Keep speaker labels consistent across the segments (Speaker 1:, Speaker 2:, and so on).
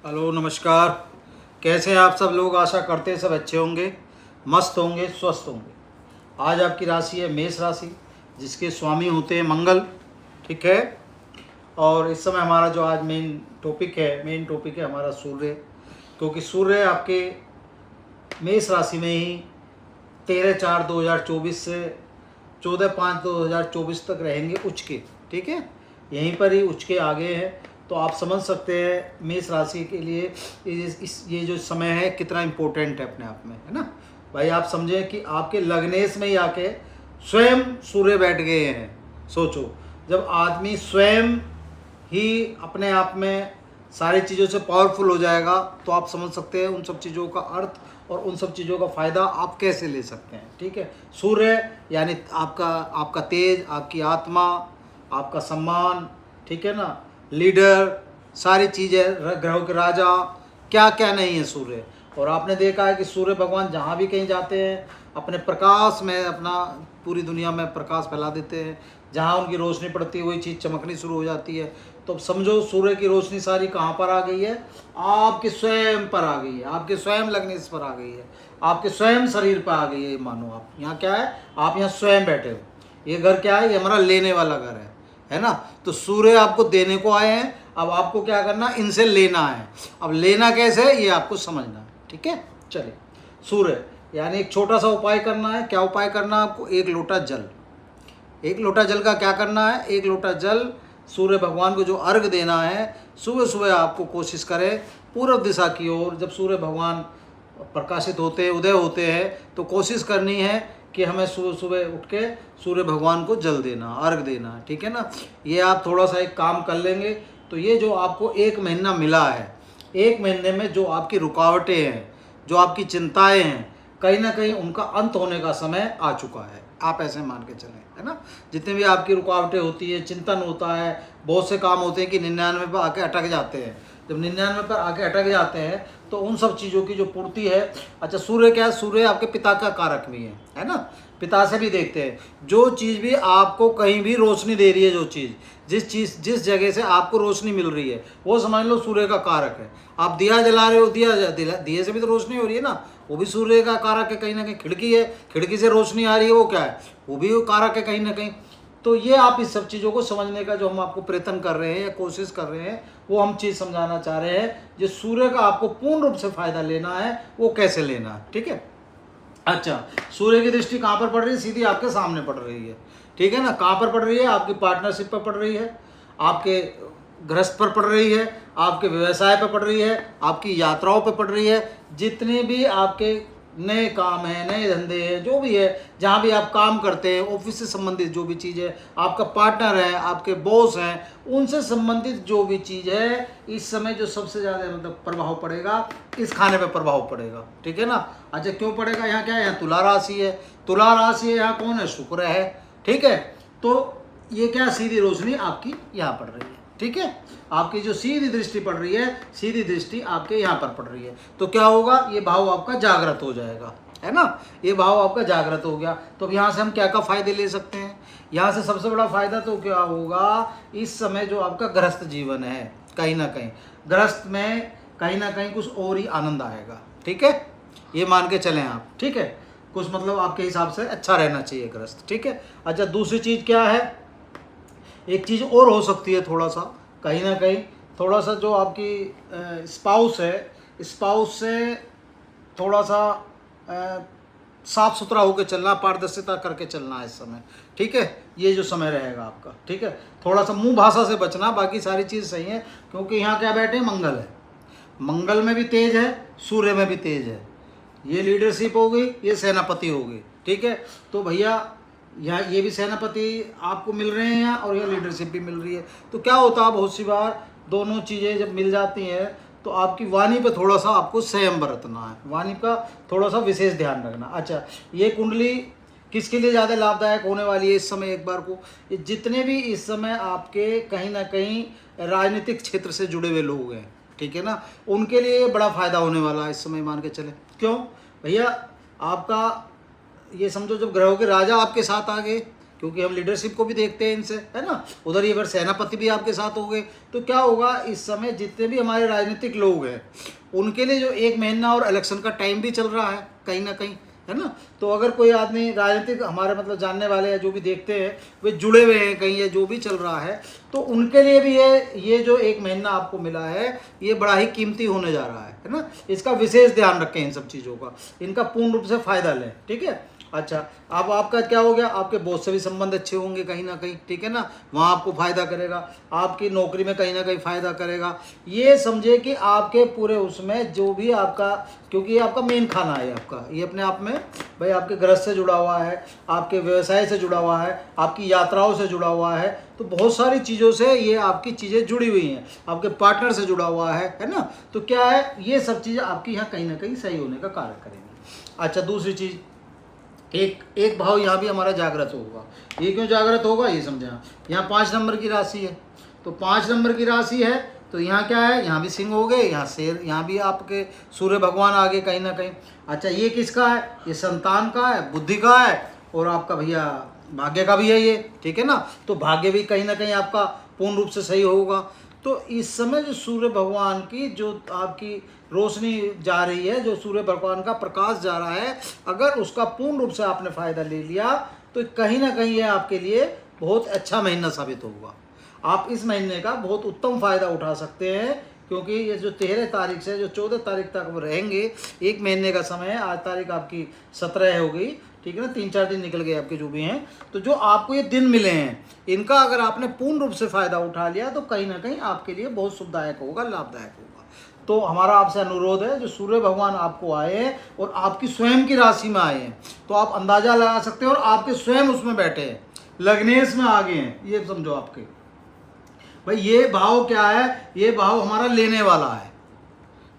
Speaker 1: Hello नमस्कार। कैसे हैं आप सब लोग? आशा करते हैं सब अच्छे होंगे, मस्त होंगे, स्वस्थ होंगे। आज आपकी राशि है मेष राशि, जिसके स्वामी होते हैं मंगल। ठीक है। और इस समय हमारा जो आज मेन टॉपिक है हमारा सूर्य, क्योंकि सूर्य आपके मेष राशि में ही 13/4/2024 से 14/5/2024 तक रहेंगे उच्च के। ठीक है, यहीं पर ही उच्च के आगे है। तो आप समझ सकते हैं मेष राशि के लिए ये जो समय है कितना इम्पोर्टेंट है अपने आप में, है ना भाई। आप समझें कि आपके लग्नेश में ही आके स्वयं सूर्य बैठ गए हैं। सोचो, जब आदमी स्वयं ही अपने आप में सारी चीज़ों से पावरफुल हो जाएगा तो आप समझ सकते हैं उन सब चीज़ों का अर्थ और उन सब चीज़ों का फ़ायदा आप कैसे ले सकते हैं। ठीक है, सूर्य यानी आपका तेज, आपकी आत्मा, आपका सम्मान, ठीक है ना, लीडर, सारी चीज़ें, ग्रहों के राजा, क्या क्या नहीं है सूर्य। और आपने देखा है कि सूर्य भगवान जहाँ भी कहीं जाते हैं अपने प्रकाश में अपना पूरी दुनिया में प्रकाश फैला देते हैं। जहाँ उनकी रोशनी पड़ती है वही चीज़ चमकनी शुरू हो जाती है। तो समझो सूर्य की रोशनी सारी कहाँ पर आ गई है? आपके स्वयं पर आ गई है, आपके स्वयं लग्नेश पर आ गई है, आपके स्वयं शरीर पर आ गई है। मानो आप यहाँ क्या है, आप यहाँ स्वयं बैठे हो। ये घर क्या है? ये हमारा लेने वाला घर है ना। तो सूर्य आपको देने को आए हैं, अब आपको क्या करना, इनसे लेना है। अब लेना कैसे है ये आपको समझना है। ठीक है, चलिए। सूर्य यानी एक छोटा सा उपाय करना है। क्या उपाय करना है आपको? एक लोटा जल। एक लोटा जल का क्या करना है? एक लोटा जल सूर्य भगवान को जो अर्घ देना है, सुबह सुबह आपको कोशिश करें पूर्व दिशा की ओर। जब सूर्य भगवान प्रकाशित होते हैं, उदय होते हैं, तो कोशिश करनी है कि हमें सुबह सुबह उठ के सूर्य भगवान को जल देना, अर्घ देना। ठीक है ना। ये आप थोड़ा सा एक काम कर लेंगे तो ये जो आपको 1 महीना मिला है, 1 महीने में जो आपकी रुकावटें हैं, जो आपकी चिंताएं हैं, कहीं ना कहीं उनका अंत होने का समय आ चुका है। आप ऐसे मान के चलें, है ना। जितने भी आपकी रुकावटें होती है, चिंतन होता है, बहुत से काम होते हैं कि 99 पर आके अटक जाते हैं। जब 99 पर आके अटक जाते हैं तो उन सब चीज़ों की जो पूर्ति है। अच्छा, सूर्य क्या है? सूर्य आपके पिता का कारक भी है ना। पिता से भी देखते हैं, जो चीज़ भी आपको कहीं भी रोशनी दे रही है, जो चीज़ जिस जगह से आपको रोशनी मिल रही है, वो समझ लो सूर्य का कारक है। आप दिया जला रहे हो, दिए से भी तो रोशनी हो रही है ना, वो भी सूर्य का कारक है कहीं ना कहीं। खिड़की है, खिड़की से रोशनी आ रही है, वो क्या है? वो भी कारक है कहीं ना कहीं। तो ये आप इस सब चीज़ों को समझने का जो हम आपको प्रयत्न कर रहे हैं या कोशिश कर रहे हैं, वो हम चीज़ समझाना चाह रहे हैं। जो सूर्य का आपको पूर्ण रूप से फायदा लेना है, वो कैसे लेना है। ठीक है। अच्छा, सूर्य की दृष्टि कहाँ पर पड़ रही है? सीधी आपके सामने पड़ रही है। ठीक है ना। कहाँ पर पड़ रही है? आपकी पार्टनरशिप पर पड़ रही है, आपके गृहस्थ पर पड़ रही है, आपके व्यवसाय पर पड़ रही है, आपकी यात्राओं पर पड़ रही है। जितने भी आपके नए काम हैं, नए धंधे हैं, जो भी है, जहाँ भी आप काम करते हैं, ऑफिस से संबंधित जो भी चीज़ है, आपका पार्टनर है, आपके बॉस हैं, उनसे संबंधित जो भी चीज़ है, इस समय जो सबसे ज़्यादा मतलब प्रभाव पड़ेगा, इस खाने पे प्रभाव पड़ेगा। ठीक है ना। अच्छा, क्यों पड़ेगा? यहाँ क्या है? यहाँ तुला राशि है। तुला राशि है, यहाँ कौन है? शुक्र है। ठीक है। तो ये क्या, सीधी रोशनी आपकी यहाँ पड़ रही है। ठीक है, आपकी जो सीधी दृष्टि पड़ रही है, सीधी दृष्टि आपके यहाँ पर पड़ रही है। तो क्या होगा? ये भाव आपका जागृत हो जाएगा, है ना। ये भाव आपका जागृत हो गया। तो अब यहाँ से हम क्या क्या फायदे ले सकते हैं? यहाँ से सबसे बड़ा फायदा तो क्या होगा, इस समय जो आपका गृहस्थ जीवन है, कहीं ना कहीं गृहस्थ में कहीं ना कहीं कुछ और ही आनंद आएगा। ठीक है, ये मान के चलें आप। ठीक है, कुछ मतलब आपके हिसाब से अच्छा रहना चाहिए गृहस्थ। ठीक है। अच्छा, दूसरी चीज़ क्या है? एक चीज़ और हो सकती है, थोड़ा सा कहीं ना कहीं थोड़ा सा जो आपकी स्पाउस है, स्पाउस से थोड़ा सा साफ सुथरा होकर चलना, पारदर्शिता करके चलना है इस समय। ठीक है, ये जो समय रहेगा आपका। ठीक है, थोड़ा सा मुंह भाषा से बचना, बाकी सारी चीज़ सही है। क्योंकि यहाँ क्या बैठे? मंगल है। मंगल में भी तेज है, सूर्य में भी तेज है। ये लीडरशिप हो गई, ये सेनापति हो गई। ठीक है। तो भैया यहाँ ये भी सेनापति आपको मिल रहे हैं यहाँ, और यह लीडरशिप भी मिल रही है। तो क्या होता है, बहुत सी बार दोनों चीज़ें जब मिल जाती हैं तो आपकी वाणी पे थोड़ा सा आपको संयम बरतना है, वाणी का थोड़ा सा विशेष ध्यान रखना। अच्छा, ये कुंडली किसके लिए ज़्यादा लाभदायक होने वाली है इस समय? एक बार को ये जितने भी इस समय आपके कहीं ना कहीं राजनीतिक क्षेत्र से जुड़े हुए लोग हैं, ठीक है ना, उनके लिए बड़ा फ़ायदा होने वाला है इस समय, मान के चले। क्यों भैया? आपका ये समझो, जब ग्रहों के राजा आपके साथ आ गए, क्योंकि हम लीडरशिप को भी देखते हैं इनसे, है ना। उधर ही अगर सेनापति भी आपके साथ हो गए तो क्या होगा, इस समय जितने भी हमारे राजनीतिक लोग हैं उनके लिए जो 1 महीना और इलेक्शन का टाइम भी चल रहा है कहीं ना कहीं, है ना। तो अगर कोई आदमी राजनीतिक हमारे मतलब जानने वाले या जो भी देखते हैं वे जुड़े हुए हैं कहीं या जो भी चल रहा है, तो उनके लिए भी ये जो 1 महीना आपको मिला है ये बड़ा ही कीमती होने जा रहा है ना। इसका विशेष ध्यान रखें, इन सब चीज़ों का, इनका पूर्ण रूप से फ़ायदा लें, ठीक है। अच्छा, अब आपका क्या हो गया, आपके बॉस से भी संबंध अच्छे होंगे कहीं ना कहीं, ठीक है ना, वहाँ आपको फ़ायदा करेगा, आपकी नौकरी में कहीं ना कहीं फ़ायदा करेगा। ये समझे कि आपके पूरे उसमें जो भी आपका, क्योंकि ये आपका मेन खाना है आपका, ये अपने आप में भाई आपके गृहस्थ से जुड़ा हुआ है, आपके व्यवसाय से जुड़ा हुआ है, आपकी यात्राओं से जुड़ा हुआ है, तो बहुत सारी चीज़ों से ये आपकी चीज़ें जुड़ी हुई हैं, आपके पार्टनर से जुड़ा हुआ है ना। तो क्या है, ये सब चीज़ें आपकी यहाँ कहीं ना कहीं सही होने का कार्य करेंगी। अच्छा, दूसरी चीज़, एक भाव यहाँ भी हमारा जागृत होगा। ये क्यों जागृत होगा ये समझा, यहाँ 5 नंबर की राशि है, तो 5 नंबर की राशि है तो यहाँ क्या है, यहाँ भी सिंह हो गए, यहाँ शेर, यहाँ भी आपके सूर्य भगवान आ गए कहीं ना कहीं। अच्छा, ये किसका है, ये संतान का है, बुद्धि का है, और आपका भैया भाग्य का भी है ये, ठीक है ना। तो भाग्य भी कहीं ना कहीं आपका पूर्ण रूप से सही होगा। तो इस समय जो सूर्य भगवान की जो आपकी रोशनी जा रही है, जो सूर्य भगवान का प्रकाश जा रहा है, अगर उसका पूर्ण रूप से आपने फ़ायदा ले लिया तो कहीं ना कहीं ये आपके लिए बहुत अच्छा महीना साबित होगा। आप इस महीने का बहुत उत्तम फ़ायदा उठा सकते हैं, क्योंकि ये जो 13 तारीख से जो 14 तारीख तक वो रहेंगे, 1 महीने का समय है। आज तारीख आपकी 17 हो गई, ठीक है ना, 3-4 दिन निकल गए आपके जो भी हैं। तो जो आपको ये दिन मिले हैं, इनका अगर आपने पूर्ण रूप से फ़ायदा उठा लिया तो कहीं ना कहीं आपके लिए बहुत सुखदायक होगा, लाभदायक होगा। तो हमारा आपसे अनुरोध है, जो सूर्य भगवान आपको आए हैं और आपकी स्वयं की राशि में आए हैं, तो आप अंदाज़ा लगा सकते हो, और आपके स्वयं उसमें बैठे हैं, लग्नेश में आ गए हैं, ये समझो आपके भाई। ये भाव क्या है, ये भाव हमारा लेने वाला है,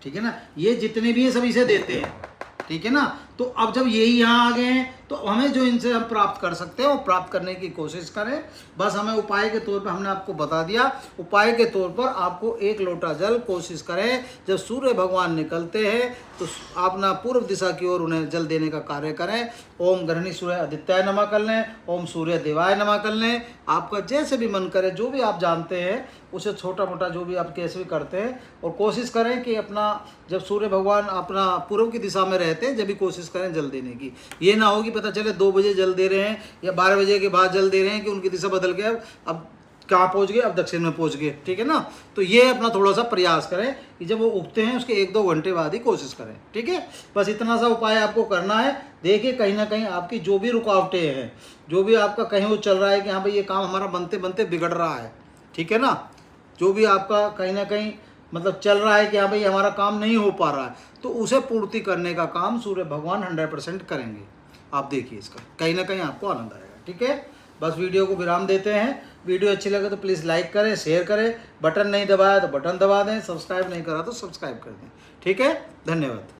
Speaker 1: ठीक है ना। ये जितने भी ये सभी से देते हैं, ठीक है ना। तो अब जब यही यहाँ आ गए हैं तो हमें जो इनसे हम प्राप्त कर सकते हैं वो प्राप्त करने की कोशिश करें। बस हमें उपाय के तौर पर हमने आपको बता दिया, उपाय के तौर पर आपको 1 लोटा जल कोशिश करें, जब सूर्य भगवान निकलते हैं तो अपना पूर्व दिशा की ओर उन्हें जल देने का कार्य करें। ओम गृहिणी सूर्य आदित्याय नमः कर लें, ओम सूर्य देवाय नमः कर लें। आपका जैसे भी मन करे, जो भी आप जानते हैं उसे छोटा मोटा जो भी आप कैसे भी करते हैं, और कोशिश करें कि अपना जब सूर्य भगवान अपना पूर्व की दिशा में रहते हैं जब भी कोशिश करें जल देने की। ये ना हो कि पता चले 2 बजे जल दे रहे हैं या 12 बजे के बाद जल दे रहे हैं कि उनकी दिशा बदल गया, अब कहाँ पहुँच गए, अब दक्षिण में पहुँच गए, ठीक है ना। तो ये अपना थोड़ा सा प्रयास करें कि जब वो उगते हैं उसके 1-2 घंटे बाद ही कोशिश करें, ठीक है। बस इतना सा उपाय आपको करना है। देखिए कहीं ना कहीं आपकी जो भी रुकावटें हैं, जो भी आपका कहीं वो चल रहा है कि हाँ भाई ये काम हमारा बनते बनते बिगड़ रहा है, ठीक है ना, जो भी आपका कहीं ना कहीं मतलब चल रहा है कि हाँ भाई हमारा काम नहीं हो पा रहा है, तो उसे पूर्ति करने का काम सूर्य भगवान 100% करेंगे। आप देखिए इसका कहीं ना कहीं आपको आनंद आएगा, ठीक है। बस वीडियो को विराम देते हैं। वीडियो अच्छी लगे तो प्लीज़ लाइक करें, शेयर करें, बटन नहीं दबाया तो बटन दबा दें, सब्सक्राइब नहीं करा तो सब्सक्राइब कर दें, ठीक है। धन्यवाद।